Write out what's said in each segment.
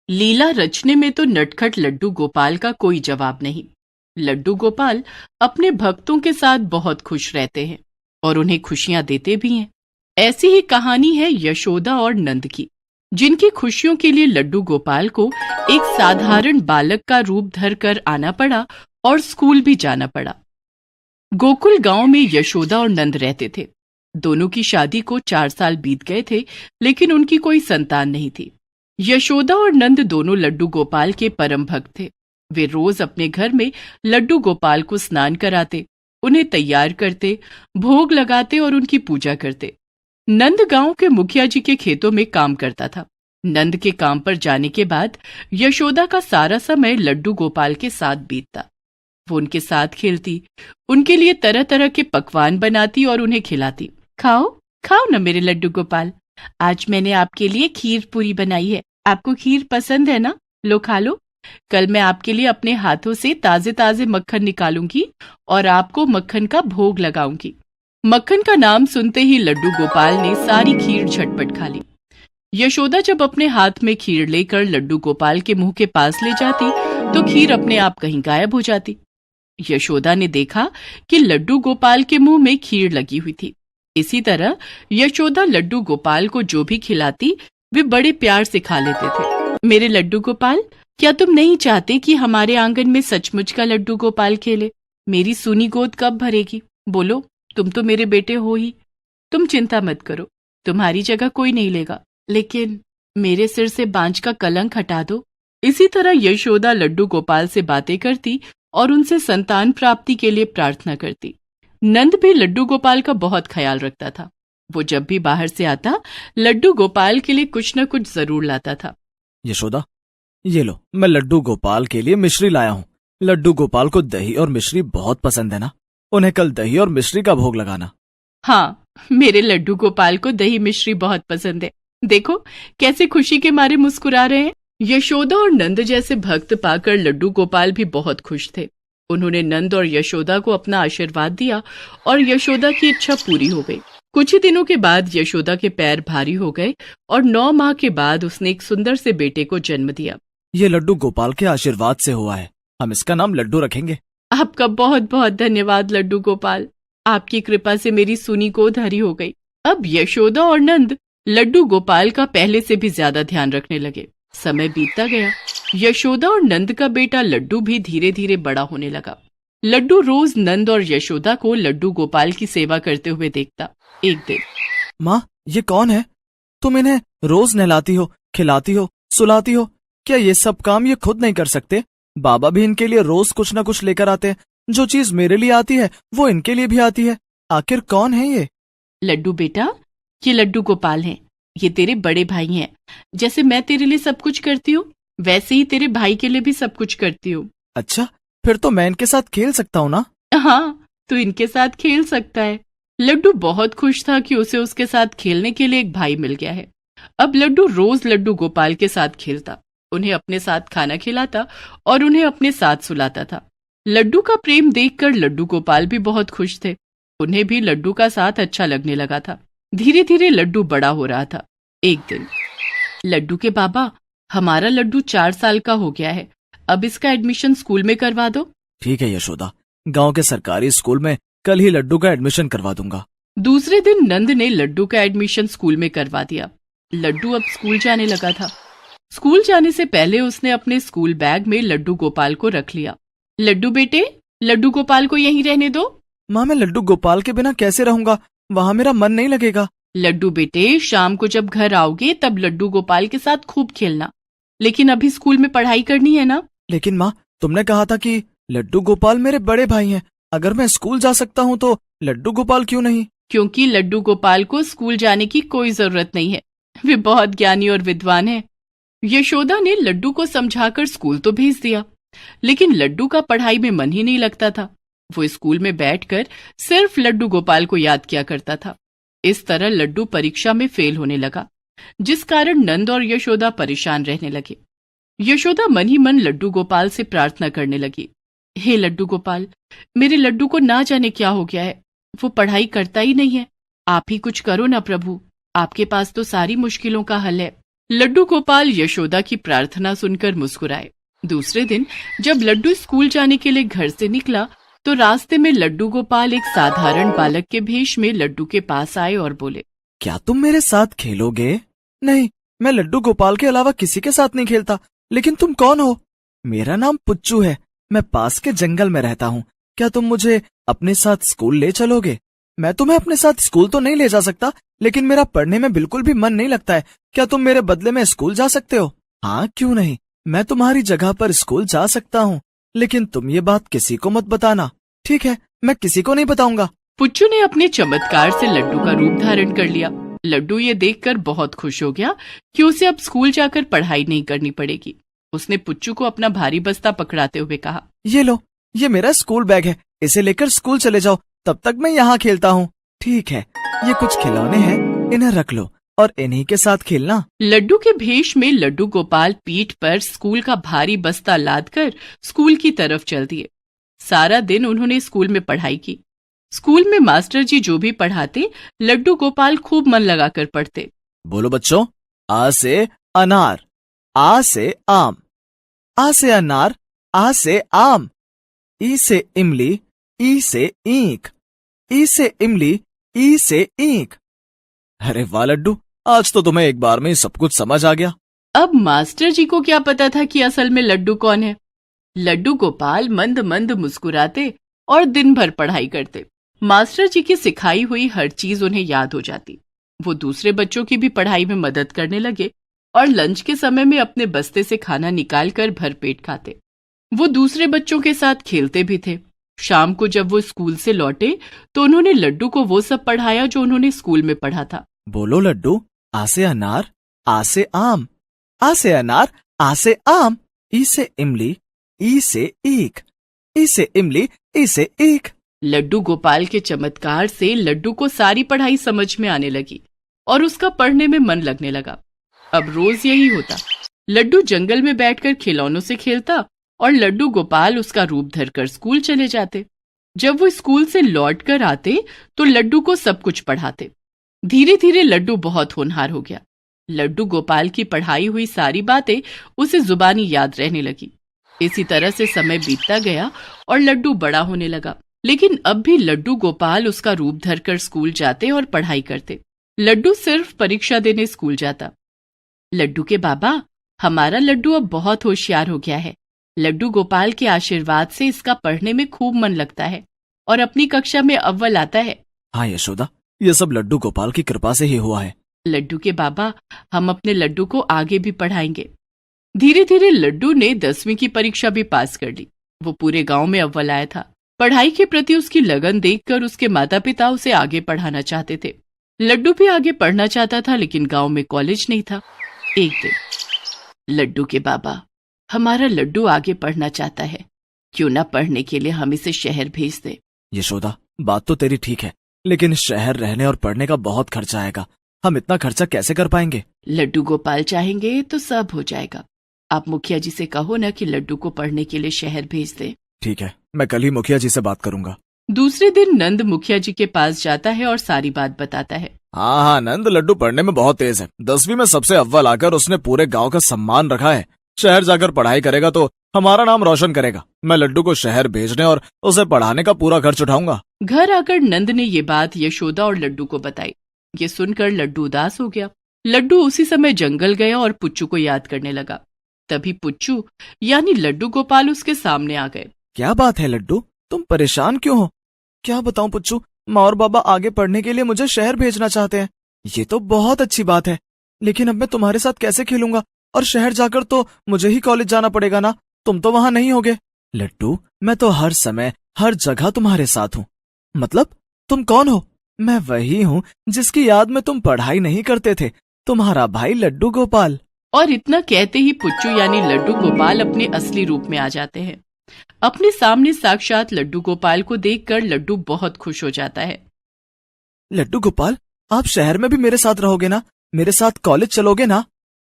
लीला रचने में तो नटखट लड्डू गोपाल का कोई जवाब नहीं। लड्डू गोपाल अपने भक्तों के साथ बहुत खुश रहते हैं और उन्हें खुशियां देते भी हैं। ऐसी ही कहानी है यशोदा और नंद की, जिनकी खुशियों के लिए लड्डू गोपाल को एक साधारण बालक का रूप धरकर आना पड़ा और स्कूल भी जाना पड़ा। गोकुल गांव में यशोदा और नंद रहते थे। दोनों की शादी को 4 साल बीत गए थे, लेकिन उनकी कोई संतान नहीं थी। यशोदा और नंद दोनों लड्डू गोपाल के परम भक्त थे। वे रोज अपने घर में लड्डू गोपाल को स्नान कराते, उन्हें तैयार करते, भोग लगाते और उनकी पूजा करते। नंद गांव के मुखिया जी के खेतों में काम करता था। नंद के काम पर जाने के बाद यशोदा का सारा समय लड्डू गोपाल के साथ बीतता। वो उनके साथ खेलती, उनके लिए तरह तरह के पकवान बनाती और उन्हें खिलाती। खाओ खाओ न मेरे लड्डू गोपाल, आज मैंने आपके लिए खीर पूरी बनाई है। आपको खीर पसंद है ना? लो खा लो। कल मैं आपके लिए अपने हाथों से ताजे ताजे मक्खन निकालूंगी और आपको मक्खन का भोग लगाऊंगी। मक्खन का नाम सुनते ही लड्डू गोपाल ने सारी खीर झटपट खा ली। यशोदा जब अपने हाथ में खीर लेकर लड्डू गोपाल के मुंह के पास ले जाती तो खीर अपने आप कहीं गायब हो जाती। यशोदा ने देखा कि लड्डू गोपाल के मुंह में खीर लगी हुई थी। इसी तरह यशोदा लड्डू गोपाल को जो भी खिलाती वे बड़े प्यार से खा लेते थे। मेरे लड्डू गोपाल, क्या तुम नहीं चाहते कि हमारे आंगन में सचमुच का लड्डू गोपाल खेले? मेरी सूनी गोद कब भरेगी? बोलो, तुम तो मेरे बेटे हो ही। तुम चिंता मत करो, तुम्हारी जगह कोई नहीं लेगा, लेकिन मेरे सिर से बांझ का कलंक हटा दो। इसी तरह यशोदा लड्डू गोपाल से बातें करती और उनसे संतान प्राप्ति के लिए प्रार्थना करती। नंद भी लड्डू गोपाल का बहुत ख्याल रखता था। वो जब भी बाहर से आता लड्डू गोपाल के लिए कुछ न कुछ जरूर लाता था। यशोदा, ये लो, मैं लड्डू गोपाल के लिए मिश्री लाया हूँ। लड्डू गोपाल को दही और मिश्री बहुत पसंद है ना? उन्हें कल दही और मिश्री का भोग लगाना। हाँ, मेरे लड्डू गोपाल को दही मिश्री बहुत पसंद है। देखो कैसे खुशी के मारे मुस्कुरा रहे हैं। यशोदा और नंद जैसे भक्त पाकर लड्डू गोपाल भी बहुत खुश थे। उन्होंने नंद और यशोदा को अपना आशीर्वाद दिया और यशोदा की इच्छा पूरी हो गई। कुछ ही दिनों के बाद यशोदा के पैर भारी हो गए और 9 माह के बाद उसने एक सुंदर से बेटे को जन्म दिया। ये लड्डू गोपाल के आशीर्वाद से हुआ है। हम इसका नाम लड्डू रखेंगे। आपका बहुत बहुत धन्यवाद लड्डू गोपाल, आपकी कृपा से मेरी सूनी गोद हरी हो गई। अब यशोदा और नंद लड्डू गोपाल का पहले से भी ज्यादा ध्यान रखने लगे। समय बीतता गया। यशोदा और नंद का बेटा लड्डू भी धीरे धीरे बड़ा होने लगा। लड्डू रोज नंद और यशोदा को लड्डू गोपाल की सेवा करते हुए देखता। एक दिन, माँ, ये कौन है? तुम इन्हें रोज नहलाती हो, खिलाती हो, सुलाती हो। क्या ये सब काम ये खुद नहीं कर सकते? बाबा भी इनके लिए रोज कुछ न कुछ लेकर आते हैं। जो चीज मेरे लिए आती है वो इनके लिए भी आती है। आखिर कौन है ये? लड्डू बेटा, ये लड्डू गोपाल हैं। ये तेरे बड़े भाई हैं। जैसे मैं तेरे लिए सब कुछ करती हूँ, वैसे ही तेरे भाई के लिए भी सब कुछ करती हूँ। अच्छा, फिर तो मैं इनके साथ खेल सकता हूँ ना? हाँ, तू इनके साथ खेल सकता है। लड्डू बहुत खुश था कि उसे उसके साथ खेलने के लिए एक भाई मिल गया है। अब लड्डू रोज लड्डू गोपाल के साथ खेलता, उन्हें अपने साथ खाना खिलाता और उन्हें अपने साथ सुलाता था। लड्डू का प्रेम देखकर लड्डू गोपाल भी बहुत खुश थे। उन्हें भी लड्डू का साथ अच्छा लगने लगा था। धीरे धीरे लड्डू बड़ा हो रहा था। एक दिन, लड्डू के बाबा, हमारा लड्डू 4 साल का हो गया है, अब इसका एडमिशन स्कूल में करवा दो। ठीक है यशोदा, गांव के सरकारी स्कूल में कल ही लड्डू का एडमिशन करवा दूंगा। दूसरे दिन नंद ने लड्डू का एडमिशन स्कूल में करवा दिया। लड्डू अब स्कूल जाने लगा था। स्कूल जाने से पहले उसने अपने स्कूल बैग में लड्डू गोपाल को रख लिया। लड्डू बेटे, लड्डू गोपाल को यहीं रहने दो। माँ, मैं लड्डू गोपाल के बिना कैसे रहूंगा? वहाँ मेरा मन नहीं लगेगा। लड्डू बेटे, शाम को जब घर आओगे तब लड्डू गोपाल के साथ खूब खेलना, लेकिन अभी स्कूल में पढ़ाई करनी है ना। लेकिन माँ, तुमने कहा था कि लड्डू गोपाल मेरे बड़े भाई हैं। अगर मैं स्कूल जा सकता हूँ तो लड्डू गोपाल क्यों नहीं? क्योंकि लड्डू गोपाल को स्कूल जाने की कोई जरूरत नहीं है। वे बहुत ज्ञानी और विद्वान हैं। यशोदा ने लड्डू को समझाकर स्कूल तो भेज दिया, लेकिन लड्डू का पढ़ाई में मन ही नहीं लगता था। वो स्कूल में बैठकर सिर्फ लड्डू गोपाल को याद किया करता था। इस तरह लड्डू परीक्षा में फेल होने लगा, जिस कारण नंद और यशोदा परेशान रहने लगे। यशोदा मन ही मन लड्डू गोपाल से प्रार्थना करने लगी, हे लड्डू गोपाल, मेरे लड्डू को ना जाने क्या हो गया है, वो पढ़ाई करता ही नहीं है। आप ही कुछ करो ना प्रभु, आपके पास तो सारी मुश्किलों का हल है। लड्डू गोपाल यशोदा की प्रार्थना सुनकर मुस्कुराए। दूसरे दिन जब लड्डू स्कूल जाने के लिए घर से निकला तो रास्ते में लड्डू गोपाल एक साधारण बालक के भेष में लड्डू के पास आए और बोले, क्या तुम मेरे साथ खेलोगे? नहीं, मैं लड्डू गोपाल के अलावा किसी के साथ नहीं खेलता। लेकिन तुम कौन हो? मेरा नाम पुच्चू है, मैं पास के जंगल में रहता हूँ। क्या तुम मुझे अपने साथ स्कूल ले चलोगे? मैं तुम्हें अपने साथ स्कूल तो नहीं ले जा सकता, लेकिन मेरा पढ़ने में बिल्कुल भी मन नहीं लगता है। क्या तुम मेरे बदले में स्कूल जा सकते हो? हाँ, क्यों नहीं, मैं तुम्हारी जगह पर स्कूल जा सकता हूँ, लेकिन तुम ये बात किसी को मत बताना। ठीक है, मैं किसी को नहीं बताऊंगा। पुच्चू ने अपने चमत्कार से लड्डू का रूप धारण कर लिया। लड्डू ये देखकर बहुत खुश हो गया कि उसे अब स्कूल जाकर पढ़ाई नहीं करनी पड़ेगी। उसने पुच्चू को अपना भारी बस्ता पकड़ाते हुए कहा, ये लो, ये मेरा स्कूल बैग है, इसे लेकर स्कूल चले जाओ, तब तक मैं यहाँ खेलता हूँ। ठीक है, ये कुछ खिलौने हैं, इन्हें रख लो और इन्हीं के साथ खेलना। लड्डू के भेष में लड्डू गोपाल पीठ पर स्कूल का भारी बस्ता लादकर स्कूल की तरफ चल दिए। सारा दिन उन्होंने स्कूल में पढ़ाई की। स्कूल में मास्टर जी जो भी पढ़ाते, लड्डू गोपाल खूब मन लगाकर पढ़ते। बोलो बच्चों, आ से अनार, आ से आम, आ से अनार, आ से आम, ई से इमली, ई से ईंख, ई से इमली, ई से ईंख। अरे वाह लड्डू, आज तो तुम्हें एक बार में ही सब कुछ समझ आ गया। अब मास्टर जी को क्या पता था कि असल में लड्डू कौन है। लड्डू गोपाल मंद मंद मुस्कुराते और दिन भर पढ़ाई करते। मास्टर जी की सिखाई हुई हर चीज उन्हें याद हो जाती। वो दूसरे बच्चों की भी पढ़ाई में मदद करने लगे और लंच के समय में अपने बस्ते से खाना निकालकर भरपेट खाते। वो दूसरे बच्चों के साथ खेलते भी थे। शाम को जब वो स्कूल से लौटे तो उन्होंने लड्डू को वो सब पढ़ाया जो उन्होंने स्कूल में पढ़ा था। बोलो लड्डू, आ से अनार, आ से आम, आ से अनार, आ से आम, ई से इमली, ई से ईख, ई से इमली, ई से ईख। लड्डू गोपाल के चमत्कार से लड्डू को सारी पढ़ाई समझ में आने लगी और उसका पढ़ने में मन लगने लगा। अब रोज यही होता। लड्डू जंगल में बैठकर खिलौनों से खेलता और लड्डू गोपाल उसका रूप धरकर स्कूल चले जाते। जब वो स्कूल से लौट कर आते तो लड्डू को सब कुछ पढ़ाते। धीरे धीरे लड्डू बहुत होनहार हो गया। लड्डू गोपाल की पढ़ाई हुई सारी बातें उसे जुबानी याद रहने लगी। इसी तरह से समय बीतता गया और लड्डू बड़ा होने लगा। लेकिन अब भी लड्डू गोपाल उसका रूप धरकर स्कूल जाते और पढ़ाई करते। लड्डू सिर्फ परीक्षा देने स्कूल जाता। लड्डू के बाबा, हमारा लड्डू अब बहुत होशियार हो गया है। लड्डू गोपाल के आशीर्वाद से इसका पढ़ने में खूब मन लगता है और अपनी कक्षा में अव्वल आता है। हाँ यशोदा, ये सब लड्डू गोपाल की कृपा से ही हुआ है। लड्डू के बाबा, हम अपने लड्डू को आगे भी पढ़ाएंगे। धीरे धीरे लड्डू ने 10वीं की परीक्षा भी पास कर ली। वो पूरे गांव में अव्वल आया था। पढ़ाई के प्रति उसकी लगन देखकर उसके माता पिता उसे आगे पढ़ाना चाहते थे। लड्डू भी आगे पढ़ना चाहता था, लेकिन गांव में कॉलेज नहीं था। एक दिन, लड्डू के बाबा, हमारा लड्डू आगे पढ़ना चाहता है, क्यों ना पढ़ने के लिए हम इसे शहर भेज दें। यशोदा, बात तो तेरी ठीक है, लेकिन शहर रहने और पढ़ने का बहुत खर्चा आएगा। हम इतना खर्चा कैसे कर पाएंगे? लड्डू गोपाल चाहेंगे तो सब हो जाएगा। आप मुखिया जी से कहो ना कि लड्डू को पढ़ने के लिए शहर भेज दे। ठीक है, मैं कल ही मुखिया जी से बात करूंगा। दूसरे दिन नंद मुखिया जी के पास जाता है और सारी बात बताता है। हाँ हाँ नंद, लड्डू पढ़ने में बहुत तेज है। 10वीं में सबसे अव्वल आकर उसने पूरे गांव का सम्मान रखा है। शहर जाकर पढ़ाई करेगा तो हमारा नाम रोशन करेगा। मैं लड्डू को शहर भेजने और उसे पढ़ाने का पूरा खर्च उठाऊंगा। घर आकर नंद ने ये बात यशोदा और लड्डू को बताई। ये सुनकर लड्डू उदास हो गया। लड्डू उसी समय जंगल गया और पुच्चू को याद करने लगा। तभी पुच्चू यानी लड्डू गोपाल उसके सामने आ गए। क्या बात है लड्डू, तुम परेशान क्यों हो? क्या बताऊं पुच्चू, माँ और बाबा आगे पढ़ने के लिए मुझे शहर भेजना चाहते हैं। ये तो बहुत अच्छी बात है, लेकिन अब मैं तुम्हारे साथ कैसे खेलूंगा? और शहर जाकर तो मुझे ही कॉलेज जाना पड़ेगा ना, तुम तो वहां नहीं होगे। लड्डू, मैं तो हर समय हर जगह तुम्हारे साथ हूँ। मतलब तुम कौन हो? मैं वही हूँ जिसकी याद में तुम पढ़ाई नहीं करते थे, तुम्हारा भाई लड्डू गोपाल। और इतना कहते ही पुच्चू यानी लड्डू गोपाल अपने असली रूप में आ जाते हैं। अपने सामने साक्षात लड्डू गोपाल को देखकर लड्डू बहुत खुश हो जाता है। लड्डू गोपाल, आप शहर में भी मेरे साथ रहोगे ना? मेरे साथ कॉलेज चलोगे ना?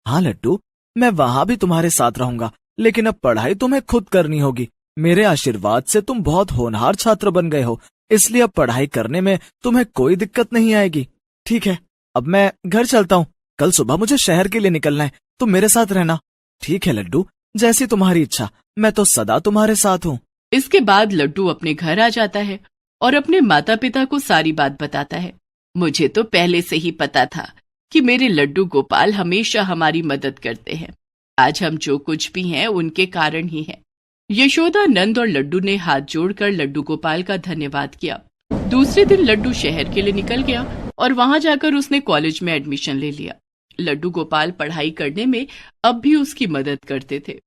हाँ लड्डू, मैं वहां भी तुम्हारे साथ रहूंगा, लेकिन अब पढ़ाई तुम्हें खुद करनी होगी। मेरे आशीर्वाद से तुम बहुत होनहार छात्र बन गए हो, इसलिए अब पढ़ाई करने में तुम्हें कोई दिक्कत नहीं आएगी। ठीक है, अब मैं घर चलता हूँ। कल सुबह मुझे शहर के लिए निकलना है, तुम मेरे साथ रहना। ठीक है लड्डू, जैसी तुम्हारी इच्छा, मैं तो सदा तुम्हारे साथ हूँ। इसके बाद लड्डू अपने घर आ जाता है और अपने माता पिता को सारी बात बताता है। मुझे तो पहले से ही पता था कि मेरे लड्डू गोपाल हमेशा हमारी मदद करते हैं। आज हम जो कुछ भी हैं उनके कारण ही हैं। यशोदा, नंद और लड्डू ने हाथ जोड़कर लड्डू गोपाल का धन्यवाद किया। दूसरे दिन लड्डू शहर के लिए निकल गया और वहां जाकर उसने कॉलेज में एडमिशन ले लिया। लड्डू गोपाल पढ़ाई करने में अब भी उसकी मदद करते थे।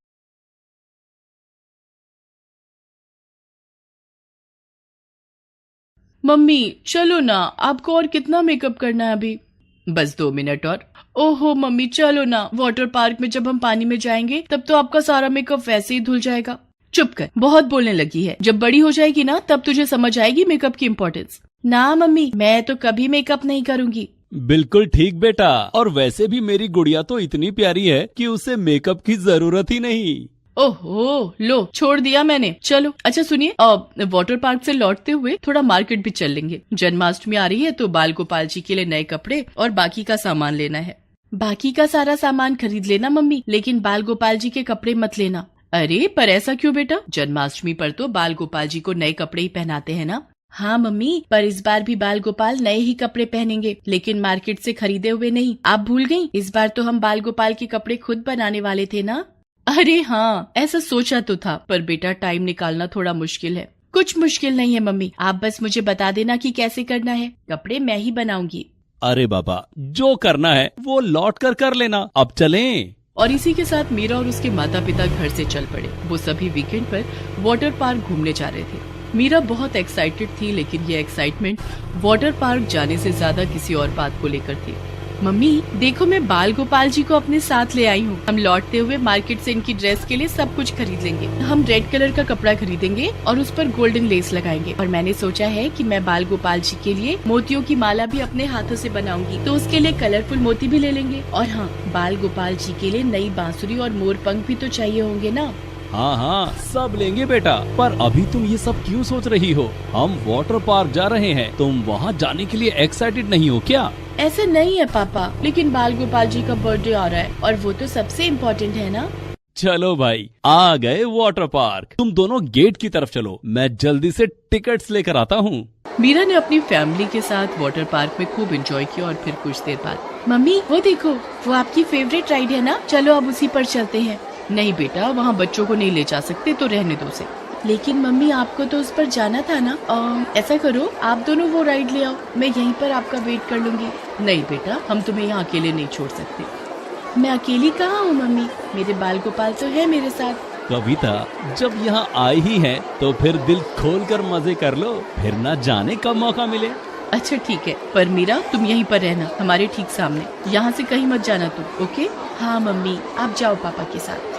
मम्मी चलो ना, आपको और कितना मेकअप करना है अभी? बस 2 मिनट और। ओहो मम्मी चलो ना, वाटर पार्क में जब हम पानी में जाएंगे तब तो आपका सारा मेकअप वैसे ही धुल जाएगा। चुप कर, बहुत बोलने लगी है। जब बड़ी हो जाएगी ना तब तुझे समझ आएगी मेकअप की इम्पोर्टेंस। ना मम्मी, मैं तो कभी मेकअप नहीं करूंगी। बिल्कुल ठीक बेटा, और वैसे भी मेरी गुड़िया तो इतनी प्यारी है कि उसे मेकअप की जरूरत ही नहीं। ओहो लो, छोड़ दिया मैंने। चलो अच्छा सुनिए, वाटर पार्क से लौटते हुए थोड़ा मार्केट भी चल लेंगे। जन्माष्टमी आ रही है तो बाल गोपाल जी के लिए नए कपड़े और बाकी का सामान लेना है। बाकी का सारा सामान खरीद लेना मम्मी, लेकिन बाल गोपाल जी के कपड़े मत लेना। अरे पर ऐसा क्यों बेटा? जन्माष्टमी पर तो बाल गोपाल जी को नए कपड़े ही पहनाते हैं ना। हाँ मम्मी, पर इस बार भी बाल गोपाल नए ही कपड़े पहनेंगे, लेकिन मार्केट से खरीदे हुए नहीं। आप भूल गयी? इस बार तो हम बाल गोपाल के कपड़े खुद बनाने वाले थे ना। अरे हाँ, ऐसा सोचा तो था, पर बेटा टाइम निकालना थोड़ा मुश्किल है। कुछ मुश्किल नहीं है मम्मी, आप बस मुझे बता देना कि कैसे करना है। कपड़े मैं ही बनाऊंगी। अरे बाबा, जो करना है वो लौट कर लेना। अब चलें। और इसी के साथ मीरा और उसके माता पिता घर से चल पड़े। वो सभी वीकेंड पर वाटर पार्क घूमने जा रहे थे। मीरा बहुत एक्साइटेड थी, लेकिन ये एक्साइटमेंट वाटर पार्क जाने से ज्यादा किसी और बात को लेकर थी। मम्मी देखो, मैं बाल गोपाल जी को अपने साथ ले आई हूँ। हम लौटते हुए मार्केट से इनकी ड्रेस के लिए सब कुछ खरीद लेंगे। हम रेड कलर का कपड़ा खरीदेंगे और उस पर गोल्डन लेस लगाएंगे। और मैंने सोचा है कि मैं बाल गोपाल जी के लिए मोतियों की माला भी अपने हाथों से बनाऊंगी, तो उसके लिए कलरफुल मोती भी ले लेंगे। और हाँ, बाल गोपाल जी के लिए नई बांसुरी और मोर पंख भी तो चाहिए होंगे ना। हाँ हाँ, सब लेंगे बेटा, पर अभी तुम ये सब क्यों सोच रही हो? हम वाटर पार्क जा रहे हैं, तुम वहाँ जाने के लिए एक्साइटेड नहीं हो क्या? ऐसे नहीं है पापा, लेकिन बाल गोपाल जी का बर्थडे आ रहा है और वो तो सबसे इम्पोर्टेंट है ना। चलो भाई, आ गए वाटर पार्क। तुम दोनों गेट की तरफ चलो, मैं जल्दी से टिकट्स लेकर आता हूँ। मीरा ने अपनी फैमिली के साथ वाटर पार्क में खूब एंजॉय किया और फिर कुछ देर बाद, मम्मी वो देखो, वो आपकी फेवरेट राइड है ना, चलो अब उसी पर चलते हैं। नहीं बेटा, वहाँ बच्चों को नहीं ले जा सकते, तो रहने दो उसे। लेकिन मम्मी आपको तो उस पर जाना था ना। ऐसा करो, आप दोनों वो राइड ले आओ, मैं यहीं पर आपका वेट कर लूंगी। नहीं बेटा, हम तुम्हें यहाँ अकेले नहीं छोड़ सकते। मैं अकेली कहाँ हूँ मम्मी, मेरे बाल गोपाल तो है मेरे साथ। कविता, जब यहाँ आई ही है तो फिर दिल खोल कर मजे कर लो, फिर ना जाने कब मौका मिले। अच्छा ठीक है, पर मीरा तुम यहीं पर रहना, हमारे ठीक सामने। यहाँ से कहीं मत जाना तुम, ओके? हाँ मम्मी, आप जाओ पापा के साथ।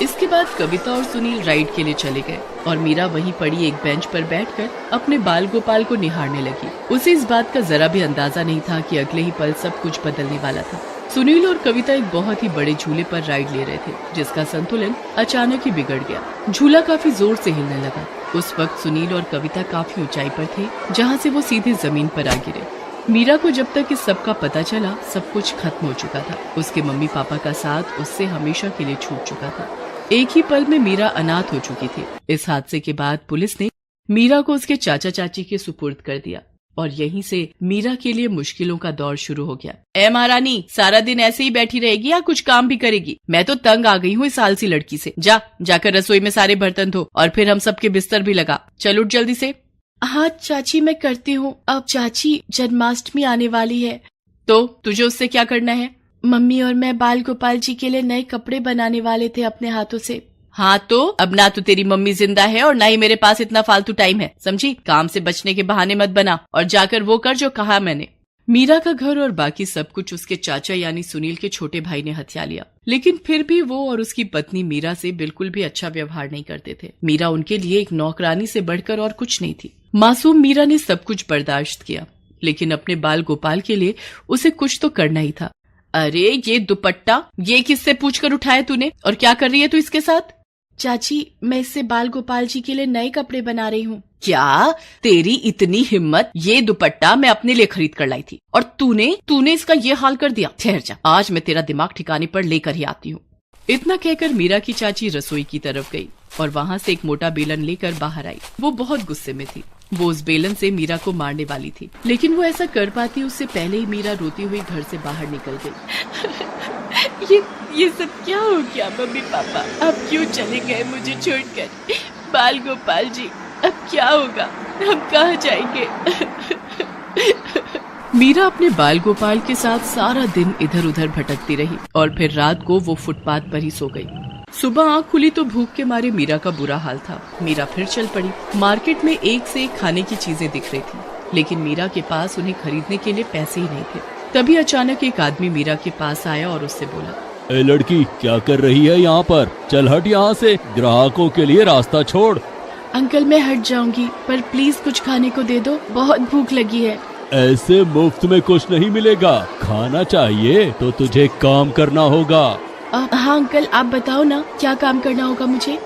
इसके बाद कविता और सुनील राइड के लिए चले गए और मीरा वहीं पड़ी एक बेंच पर बैठकर अपने बाल गोपाल को निहारने लगी। उसे इस बात का जरा भी अंदाजा नहीं था कि अगले ही पल सब कुछ बदलने वाला था। सुनील और कविता एक बहुत ही बड़े झूले पर राइड ले रहे थे, जिसका संतुलन अचानक ही बिगड़ गया। झूला काफी जोर से हिलने लगा। उस वक्त सुनील और कविता काफी ऊंचाई पर थे, जहाँ से वो सीधे जमीन पर आ गिरे। मीरा को जब तक इस सब का पता चला, सब कुछ खत्म हो चुका था। उसके मम्मी पापा का साथ उससे हमेशा के लिए छूट चुका था। एक ही पल में मीरा अनाथ हो चुकी थी। इस हादसे के बाद पुलिस ने मीरा को उसके चाचा चाची के सुपुर्द कर दिया और यहीं से मीरा के लिए मुश्किलों का दौर शुरू हो गया। ए महारानी, सारा दिन ऐसे ही बैठी रहेगी या कुछ काम भी करेगी? मैं तो तंग आ गई हूँ इस आलसी लड़की से। जाकर रसोई में सारे बर्तन धो और फिर हम सबके बिस्तर भी लगा। चल उठ जल्दी से। हाँ चाची, मैं करती हूँ। अब चाची, जन्माष्टमी आने वाली है। तो तुझे उससे क्या करना है? मम्मी और मैं बाल गोपाल जी के लिए नए कपड़े बनाने वाले थे अपने हाथों से। हाँ तो अब ना तो तेरी मम्मी जिंदा है और ना ही मेरे पास इतना फालतू टाइम है, समझी? काम से बचने के बहाने मत बना और जाकर वो कर जो कहा मैंने। मीरा का घर और बाकी सब कुछ उसके चाचा यानी सुनील के छोटे भाई ने हथिया लिया, लेकिन फिर भी वो और उसकी पत्नी मीरा से बिल्कुल भी अच्छा व्यवहार नहीं करते थे। मीरा उनके लिए एक नौकरानी से बढ़कर और कुछ नहीं थी। मासूम मीरा ने सब कुछ बर्दाश्त किया, लेकिन अपने बाल गोपाल के लिए उसे कुछ तो करना ही था। अरे ये दुपट्टा, ये किससे पूछकर उठाया तूने और क्या कर रही है तू इसके साथ? चाची, मैं इससे बाल गोपाल जी के लिए नए कपड़े बना रही हूँ। क्या? तेरी इतनी हिम्मत? ये दुपट्टा मैं अपने लिए खरीद कर लाई थी और तूने इसका ये हाल कर दिया। ठहर जा, आज मैं तेरा दिमाग ठिकाने पर लेकर ही आती हूँ। इतना कहकर मीरा की चाची रसोई की तरफ गई और वहाँ से एक मोटा बेलन लेकर बाहर आई। वो बहुत गुस्से में थी। वो उस बेलन से मीरा को मारने वाली थी, लेकिन वो ऐसा कर पाती उससे पहले ही मीरा रोती हुई घर से बाहर निकल गई। ये सब क्या हो गया मम्मी पापा? अब क्यों चले गए मुझे छोड़कर? बाल गोपाल जी, अब क्या होगा? हम कहाँ जाएंगे? मीरा अपने बाल गोपाल के साथ सारा दिन इधर उधर भटकती रही और फिर रात को वो फुटपाथ पर ही सो गई। सुबह आँख खुली तो भूख के मारे मीरा का बुरा हाल था। मीरा फिर चल पड़ी। मार्केट में एक से एक खाने की चीजें दिख रही थी, लेकिन मीरा के पास उन्हें खरीदने के लिए पैसे ही नहीं थे। तभी अचानक एक आदमी मीरा के पास आया और उससे बोला, ए लड़की, क्या कर रही है यहाँ पर? चल हट यहाँ से, ग्राहकों के लिए रास्ता छोड़। अंकल, मैं हट जाऊंगी, पर प्लीज कुछ खाने को दे दो, बहुत भूख लगी है। ऐसे मुफ्त में कुछ नहीं मिलेगा। खाना चाहिए तो तुझे काम करना होगा। हाँ अंकल, आप बताओ ना, क्या काम करना होगा मुझे?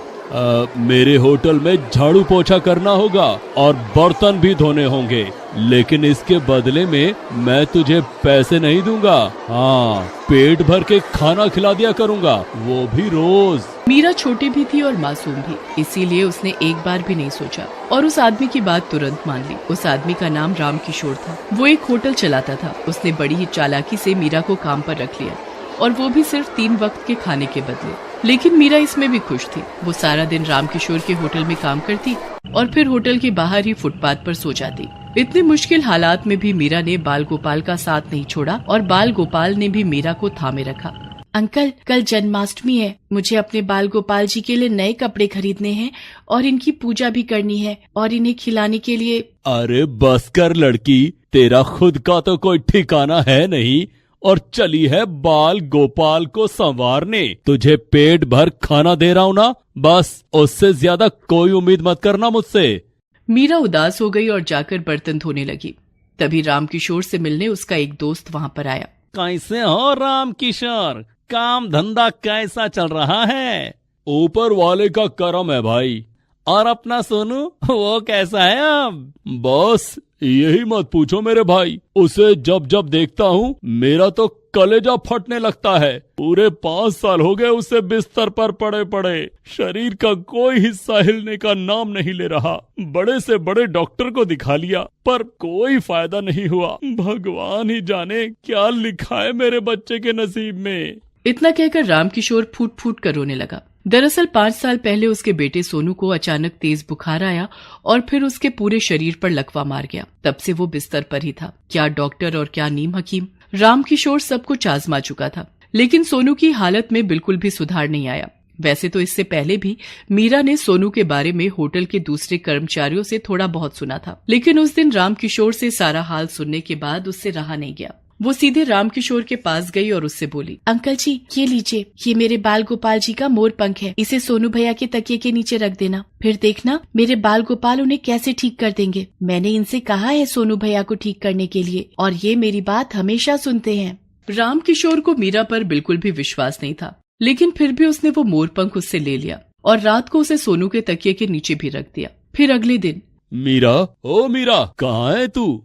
मेरे होटल में झाड़ू पोछा करना होगा और बर्तन भी धोने होंगे, लेकिन इसके बदले में मैं तुझे पैसे नहीं दूंगा। हाँ, पेट भर के खाना खिला दिया करूंगा, वो भी रोज। मीरा छोटी भी थी और मासूम भी, इसीलिए उसने एक बार भी नहीं सोचा और उस आदमी की बात तुरंत मान ली। उस आदमी का नाम राम किशोर था। वो एक होटल चलाता था। उसने बड़ी ही चालाकी से मीरा को काम पर रख लिया, और वो भी सिर्फ 3 वक्त के खाने के बदले। लेकिन मीरा इसमें भी खुश थी। वो सारा दिन राम किशोर के होटल में काम करती और फिर होटल के बाहर ही फुटपाथ पर सो जाती। इतने मुश्किल हालात में भी मीरा ने बाल गोपाल का साथ नहीं छोड़ा और बाल गोपाल ने भी मीरा को थामे रखा। अंकल, कल जन्माष्टमी है, मुझे अपने बाल गोपाल जी के लिए नए कपड़े खरीदने हैं और इनकी पूजा भी करनी है और इन्हें खिलाने के लिए। अरे बस कर लड़की, तेरा खुद का तो कोई ठिकाना है नहीं और चली है बाल गोपाल को संवारने। तुझे पेट भर खाना दे रहा हूँ ना, बस उससे ज्यादा कोई उम्मीद मत करना मुझसे। मीरा उदास हो गई और जाकर बर्तन धोने लगी। तभी राम किशोर से मिलने उसका एक दोस्त वहाँ पर आया। कैसे हो राम किशोर? काम धंधा कैसा चल रहा है? ऊपर वाले का करम है भाई। और अपना सोनू, वो कैसा है अब? बस यही मत पूछो मेरे भाई, उसे जब जब देखता हूँ मेरा तो कलेजा फटने लगता है। पूरे 5 साल हो गए उसे बिस्तर पर पड़े पड़े, शरीर का कोई हिस्सा हिलने का नाम नहीं ले रहा। बड़े से बड़े डॉक्टर को दिखा लिया पर कोई फायदा नहीं हुआ। भगवान ही जाने क्या लिखा है मेरे बच्चे के नसीब में। इतना कहकर राम किशोर फूट फूट कर रोने लगा। दरअसल 5 साल पहले उसके बेटे सोनू को अचानक तेज बुखार आया और फिर उसके पूरे शरीर पर लकवा मार गया। तब से वो बिस्तर पर ही था। क्या डॉक्टर और क्या नीम हकीम, राम किशोर सब कुछ आजमा चुका था, लेकिन सोनू की हालत में बिल्कुल भी सुधार नहीं आया। वैसे तो इससे पहले भी मीरा ने सोनू के बारे में होटल के दूसरे कर्मचारियों से थोड़ा बहुत सुना था, लेकिन उस दिन राम किशोर से सारा हाल सुनने के बाद उससे रहा नहीं गया। वो सीधे राम किशोर के पास गई और उससे बोली, अंकल जी, ये लीजिए, ये मेरे बाल गोपाल जी का मोर पंख है। इसे सोनू भैया के तकिए के नीचे रख देना, फिर देखना मेरे बाल गोपाल उन्हें कैसे ठीक कर देंगे। मैंने इनसे कहा है सोनू भैया को ठीक करने के लिए, और ये मेरी बात हमेशा सुनते हैं। राम किशोर को मीरा पर बिल्कुल भी विश्वास नहीं था, लेकिन फिर भी उसने वो मोर पंख उससे ले लिया और रात को उसे सोनू के तकिए के नीचे भी रख दिया। फिर अगले दिन, मीरा, ओ मीरा, कहाँ है तू?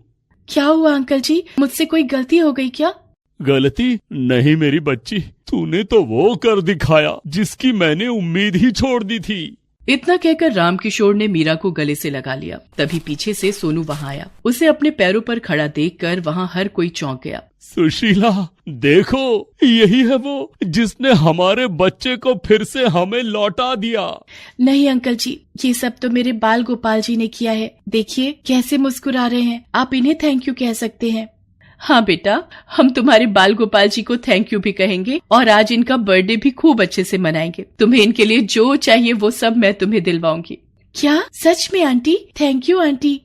क्या हुआ अंकल जी, मुझसे कोई गलती हो गई क्या? गलती नहीं मेरी बच्ची, तूने तो वो कर दिखाया जिसकी मैंने उम्मीद ही छोड़ दी थी। इतना कहकर राम किशोर ने मीरा को गले से लगा लिया। तभी पीछे से सोनू वहाँ आया। उसे अपने पैरों पर खड़ा देखकर वहाँ हर कोई चौंक गया। सुशीला, देखो, यही है वो जिसने हमारे बच्चे को फिर से हमें लौटा दिया। नहीं अंकल जी, ये सब तो मेरे बाल गोपाल जी ने किया है। देखिए कैसे मुस्कुरा रहे हैं, आप इन्हें थैंक यू कह सकते हैं। हाँ बेटा, हम तुम्हारे बाल गोपाल जी को थैंक यू भी कहेंगे और आज इनका बर्थडे भी खूब अच्छे से मनाएंगे। तुम्हें इनके लिए जो चाहिए वो सब मैं तुम्हें दिलवाऊंगी। क्या सच में aunty? Thank you aunty.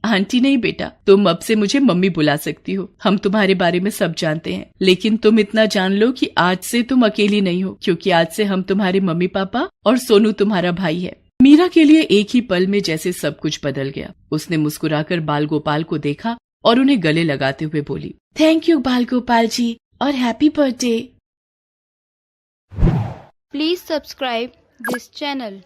Aunty नहीं बेटा, तुम अब से मुझे मम्मी बुला सकती हो। हम तुम्हारे बारे में सब जानते हैं, लेकिन तुम इतना जान लो कि आज से तुम अकेली नहीं हो, क्योंकि आज से हम तुम्हारे मम्मी पापा और सोनू तुम्हारा भाई है। मीरा के लिए एक ही पल में जैसे सब कुछ बदल गया। उसने मुस्कुराकर बाल गोपाल को देखा और उन्हें गले लगाते हुए बोली, थैंक यू बाल गोपाल जी और happy birthday. Please subscribe this channel.